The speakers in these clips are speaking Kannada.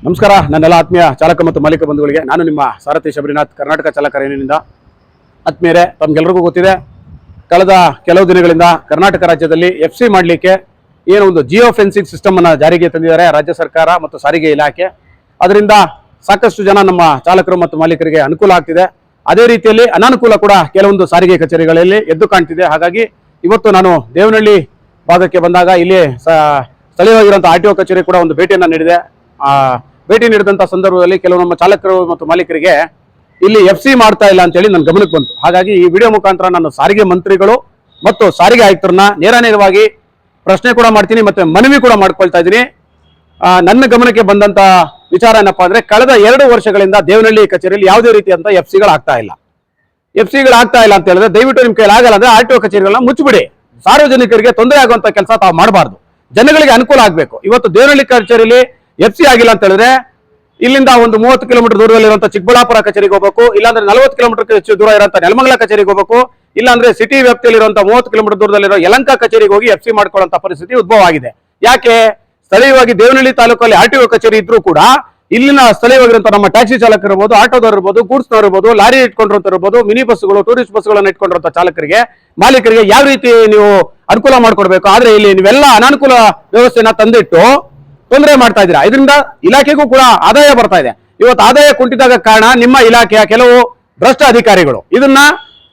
ನಮಸ್ಕಾರ ನನ್ನೆಲ್ಲ ಆತ್ಮೀಯ ಚಾಲಕ ಮತ್ತು ಮಾಲೀಕ ಬಂಧುಗಳಿಗೆ. ನಾನು ನಿಮ್ಮ ಸಾರಥಿ ಶಬರಿನಾಥ್, ಕರ್ನಾಟಕ ಚಾಲಕ ಯೂನಿಯನ್ನಿಂದ. ಆತ್ಮೀಯರೇ, ತಮಗೆಲ್ಲರಿಗೂ ಗೊತ್ತಿದೆ, ಕಳೆದ ಕೆಲವು ದಿನಗಳಿಂದ ಕರ್ನಾಟಕ ರಾಜ್ಯದಲ್ಲಿ FC ಮಾಡಲಿಕ್ಕೆ ಏನೋ ಒಂದು ಜಿಯೋ ಫೆನ್ಸಿಂಗ್ ಸಿಸ್ಟಮ್ ಅನ್ನು ಜಾರಿಗೆ ತಂದಿದ್ದಾರೆ ರಾಜ್ಯ ಸರ್ಕಾರ ಮತ್ತು ಸಾರಿಗೆ ಇಲಾಖೆ. ಅದರಿಂದ ಸಾಕಷ್ಟು ಜನ ನಮ್ಮ ಚಾಲಕರು ಮತ್ತು ಮಾಲೀಕರಿಗೆ ಅನುಕೂಲ ಆಗ್ತಿದೆ. ಅದೇ ರೀತಿಯಲ್ಲಿ ಅನಾನುಕೂಲ ಕೂಡ ಕೆಲವೊಂದು ಸಾರಿಗೆ ಕಚೇರಿಗಳಲ್ಲಿ ಎದ್ದು ಕಾಣ್ತಿದೆ. ಹಾಗಾಗಿ ಇವತ್ತು ನಾನು ದೇವನಹಳ್ಳಿ ಭಾಗಕ್ಕೆ ಬಂದಾಗ ಇಲ್ಲಿ ಸ್ಥಳೀಯವಾಗಿರುವಂತಹ RTO ಕಚೇರಿ ಕೂಡ ಒಂದು ಭೇಟಿಯನ್ನು ನೀಡಿದೆ. ಭೇಟಿ ನೀಡಿದಂಥ ಸಂದರ್ಭದಲ್ಲಿ ಕೆಲವು ನಮ್ಮ ಚಾಲಕರು ಮತ್ತು ಮಾಲೀಕರಿಗೆ ಇಲ್ಲಿ FC ಮಾಡ್ತಾ ಇಲ್ಲ ಅಂತೇಳಿ ನನ್ನ ಗಮನಕ್ಕೆ ಬಂತು. ಹಾಗಾಗಿ ಈ ವಿಡಿಯೋ ಮುಖಾಂತರ ನಾನು ಸಾರಿಗೆ ಮಂತ್ರಿಗಳು ಮತ್ತು ಸಾರಿಗೆ ಆಯುಕ್ತರನ್ನ ನೇರವಾಗಿ ಪ್ರಶ್ನೆ ಕೂಡ ಮಾಡ್ತೀನಿ ಮತ್ತು ಮನವಿ ಕೂಡ ಮಾಡ್ಕೊಳ್ತಾ ಇದ್ದೀನಿ. ನನ್ನ ಗಮನಕ್ಕೆ ಬಂದಂತ ವಿಚಾರ ಏನಪ್ಪಾ ಅಂದ್ರೆ, ಕಳೆದ 2 ವರ್ಷಗಳಿಂದ ದೇವನಹಳ್ಳಿ ಕಚೇರಿಯಲ್ಲಿ ಯಾವುದೇ ರೀತಿಯಂತ FC ಆಗ್ತಾ ಇಲ್ಲ ಅಂತ ಹೇಳಿದ್ರೆ, ದಯವಿಟ್ಟು ನಿಮ್ ಕೈಲಿ ಆಗಲ್ಲ ಅಂದ್ರೆ RTO ಕಚೇರಿಗಳನ್ನ ಮುಚ್ಚಿಬಿಡಿ. ಸಾರ್ವಜನಿಕರಿಗೆ ತೊಂದರೆ ಆಗುವಂತ ಕೆಲಸ ತಾವು ಮಾಡಬಾರ್ದು, ಜನಗಳಿಗೆ ಅನುಕೂಲ ಆಗ್ಬೇಕು. ಇವತ್ತು ದೇವನಹಳ್ಳಿ ಕಚೇರಿಯಲ್ಲಿ FC ಆಗಿಲ್ಲ ಅಂತ ಹೇಳಿದ್ರೆ, ಇಲ್ಲಿಂದ ಒಂದು 30 ಕಿಲೋಮೀಟರ್ ದೂರದಲ್ಲಿರುವಂತಹ ಚಿಕ್ಕಬಳ್ಳಾಪುರ ಕಚೇರಿಗೆ ಹೋಗಬೇಕು, ಇಲ್ಲಾಂದ್ರೆ 40 ಕಿಲೋಮೀಟರ್ ದೂರ ಇರುವಂತಹ ನೆಲಮಂಗಲ ಕಚೇರಿಗೆ ಹೋಗಬೇಕು, ಇಲ್ಲಾಂದ್ರೆ ಸಿಟಿ ವ್ಯಾಪ್ತಿಯಲ್ಲಿರುವಂತಹ 30 ಕಿಲೋಮೀಟರ್ ದೂರದಲ್ಲಿರೋ ಯಲಹಂಕ ಕಚೇರಿಗೆ ಹೋಗಿ FC ಮಾಡ್ಕೊಳ್ಳುವಂತ ಪರಿಸ್ಥಿತಿ ಉದ್ಭವ ಆಗಿದೆ. ಯಾಕೆ? ಸ್ಥಳೀಯವಾಗಿ ದೇವನಹಳ್ಳಿ ತಾಲೂಕಲ್ಲಿ RTO ಕಚೇರಿ ಇದ್ರೂ ಕೂಡ ಇಲ್ಲಿನ ಸ್ಥಳೀಯವಾಗಿರುವಂತಹ ನಮ್ಮ ಟ್ಯಾಕ್ಸಿ ಚಾಲಕರು ಇರ್ಬೋದು, ಆಟೋದವರು ಇರ್ಬೋದು, ಗೂಡ್ಸ್ನವರು ಇರ್ಬೋದು, ಲಾರಿ ಇಟ್ಕೊಂಡಿರೋರು ಇರ್ಬೋದು, ಮಿನಿ ಬಸ್ಗಳು, ಟೂರಿಸ್ಟ್ ಬಸ್ಗಳನ್ನು ಇಟ್ಕೊಂಡಿರುವಂತಹ ಚಾಲಕರಿಗೆ, ಮಾಲೀಕರಿಗೆ ಯಾವ ರೀತಿ ನೀವು ಅನುಕೂಲ ಮಾಡ್ಕೊಡ್ಬೇಕು. ಆದ್ರೆ ಇಲ್ಲಿ ನೀವೆಲ್ಲ ಅನಾನುಕೂಲ ವ್ಯವಸ್ಥೆನ ತಂದಿಟ್ಟು ತೊಂದರೆ ಮಾಡ್ತಾ ಇದ್ದೀರಾ. ಇದರಿಂದ ಇಲಾಖೆಗೂ ಕೂಡ ಆದಾಯ ಬರ್ತಾ ಇದೆ. ಇವತ್ತು ಆದಾಯ ಕುಂಠಿತಾಗ ಕಾರಣ ನಿಮ್ಮ ಇಲಾಖೆಯ ಕೆಲವು ಭ್ರಷ್ಟ ಅಧಿಕಾರಿಗಳು. ಇದನ್ನ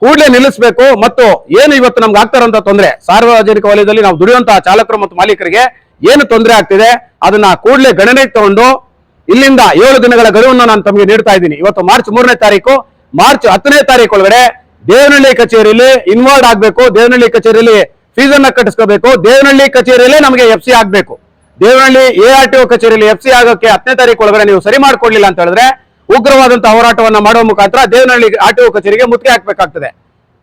ಕೂಡಲೇ ನಿಲ್ಲಿಸಬೇಕು. ಮತ್ತು ಏನು ಇವತ್ತು ನಮ್ಗೆ ಆಗ್ತಾ ಇರುವಂತಹ ತೊಂದರೆ, ಸಾರ್ವಜನಿಕ ವಲಯದಲ್ಲಿ ನಾವು ದುಡಿಯುವಂತಹ ಚಾಲಕರು ಮತ್ತು ಮಾಲೀಕರಿಗೆ ಏನು ತೊಂದರೆ ಆಗ್ತಿದೆ ಅದನ್ನ ಕೂಡಲೇ ಗಣನೆಗೆ ತಗೊಂಡು ಇಲ್ಲಿಂದ 7 ದಿನಗಳ ಗಡುವನ್ನು ನಾನು ತಮಗೆ ನೀಡ್ತಾ ಇದ್ದೀನಿ. ಇವತ್ತು ಮಾರ್ಚ್ 3ನೇ ತಾರೀಕು, ಮಾರ್ಚ್ 10ನೇ ತಾರೀಕು ಒಳಗಡೆ ದೇವನಹಳ್ಳಿ ಕಚೇರಿಯಲ್ಲಿ ಇನ್ವಾಲ್ವ್ ಆಗ್ಬೇಕು. ದೇವನಹಳ್ಳಿ ಕಚೇರಿಯಲ್ಲಿ ಫೀಸನ್ನ ಕಟ್ಟಿಸ್ಕೋಬೇಕು. ದೇವನಹಳ್ಳಿ ಕಚೇರಿಯಲ್ಲೇ ನಮಗೆ FC ಆಗ್ಬೇಕು. ದೇವನಹಳ್ಳಿ ARTO ಕಚೇರಿಯಲ್ಲಿ FC ಆಗೋಕ್ಕೆ 10ನೇ ತಾರೀಕು ಒಳಗಡೆ ನೀವು ಸರಿ ಮಾಡ್ಕೊಡ್ಲಿಲ್ಲ ಅಂತ ಹೇಳಿದ್ರೆ ಉಗ್ರವಾದಂತಹ ಹೋರಾಟವನ್ನ ಮಾಡುವ ಮುಖಾಂತರ ದೇವನಹಳ್ಳಿ RTO ಕಚೇರಿಗೆ ಮುತ್ತಿಗೆ ಹಾಕ್ಬೇಕಾಗ್ತದೆ.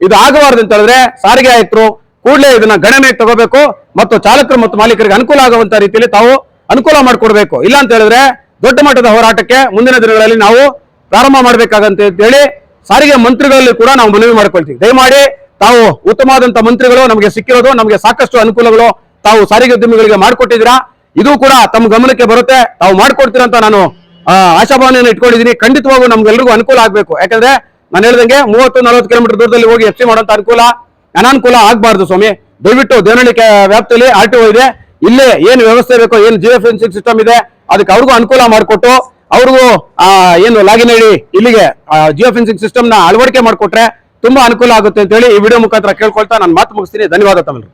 ಇದು ಆಗಬಾರ್ದು ಅಂತ ಹೇಳಿದ್ರೆ ಸಾರಿಗೆ ಆಯುಕ್ತರು ಕೂಡಲೇ ಇದನ್ನ ಗಣನೆಗೆ ತಗೋಬೇಕು ಮತ್ತು ಚಾಲಕರು ಮತ್ತು ಮಾಲೀಕರಿಗೆ ಅನುಕೂಲ ಆಗುವಂತ ರೀತಿಯಲ್ಲಿ ತಾವು ಅನುಕೂಲ ಮಾಡಿಕೊಡ್ಬೇಕು. ಇಲ್ಲ ಅಂತ ಹೇಳಿದ್ರೆ ದೊಡ್ಡ ಮಟ್ಟದ ಹೋರಾಟಕ್ಕೆ ಮುಂದಿನ ದಿನಗಳಲ್ಲಿ ನಾವು ಪ್ರಾರಂಭ ಮಾಡಬೇಕಾಗಂತ ಹೇಳಿ ಸಾರಿಗೆ ಮಂತ್ರಿಗಳಲ್ಲಿ ಕೂಡ ನಾವು ಮನವಿ ಮಾಡ್ಕೊಳ್ತೀವಿ. ದಯಮಾಡಿ ತಾವು ಉತ್ತಮವಾದಂತಹ ಮಂತ್ರಿಗಳು ನಮಗೆ ಸಿಕ್ಕಿರೋದು, ನಮಗೆ ಸಾಕಷ್ಟು ಅನುಕೂಲಗಳು ತಾವು ಸಾರಿಗೆ ಉದ್ಯಮಿಗಳಿಗೆ ಮಾಡಿಕೊಟ್ಟಿದ್ದೀರಾ. ಇದು ಕೂಡ ತಮ್ಮ ಗಮನಕ್ಕೆ ಬರುತ್ತೆ, ತಾವು ಮಾಡ್ಕೊಡ್ತೀರಂತ ನಾನು ಆಶಾಭಾವನೆಯನ್ನು ಇಟ್ಕೊಂಡಿದ್ದೀನಿ. ಖಂಡಿತವಾಗೂ ನಮ್ಗೆಲ್ರಿಗೂ ಅನುಕೂಲ ಆಗ್ಬೇಕು. ಯಾಕಂದ್ರೆ ನಾನು ಹೇಳ್ದಂಗೆ 30-40 ಕಿಲೋಮೀಟರ್ ದೂರದಲ್ಲಿ ಹೋಗಿ FC ಮಾಡುವಂತ ಅನಾನುಕೂಲ ಆಗ್ಬಾರ್ದು ಸ್ವಾಮಿ. ದಯವಿಟ್ಟು ದೇವನಹಳ್ಳಿ ವ್ಯಾಪ್ತಿಯಲ್ಲಿ RTO ಇದೆ, ಇಲ್ಲೇ ಏನು ವ್ಯವಸ್ಥೆ ಬೇಕೋ, ಏನು ಜಿಯೋ ಫೆನ್ಸಿಂಗ್ ಸಿಸ್ಟಮ್ ಇದೆ ಅದಕ್ಕೆ ಅವ್ರಿಗೂ ಅನುಕೂಲ ಮಾಡಿಕೊಟ್ಟು ಅವ್ರಿಗೂ ಏನು ಲಾಗಿನ್ ಹೇಳಿ ಇಲ್ಲಿಗೆ ಜಿಯೋ ಫೆನ್ಸಿಂಗ್ ಸಿಸ್ಟಮ್ ನ ಅಳವಡಿಕೆ ಮಾಡಿಕೊಟ್ರೆ ತುಂಬಾ ಅನುಕೂಲ ಆಗುತ್ತೆ ಅಂತ ಹೇಳಿ ಈ ವಿಡಿಯೋ ಮುಖಾಂತರ ಕೇಳ್ಕೊಳ್ತಾ ನಾನು ಮಾತು ಮುಗಿಸ್ತೀನಿ. ಧನ್ಯವಾದ ತಮಗೆ.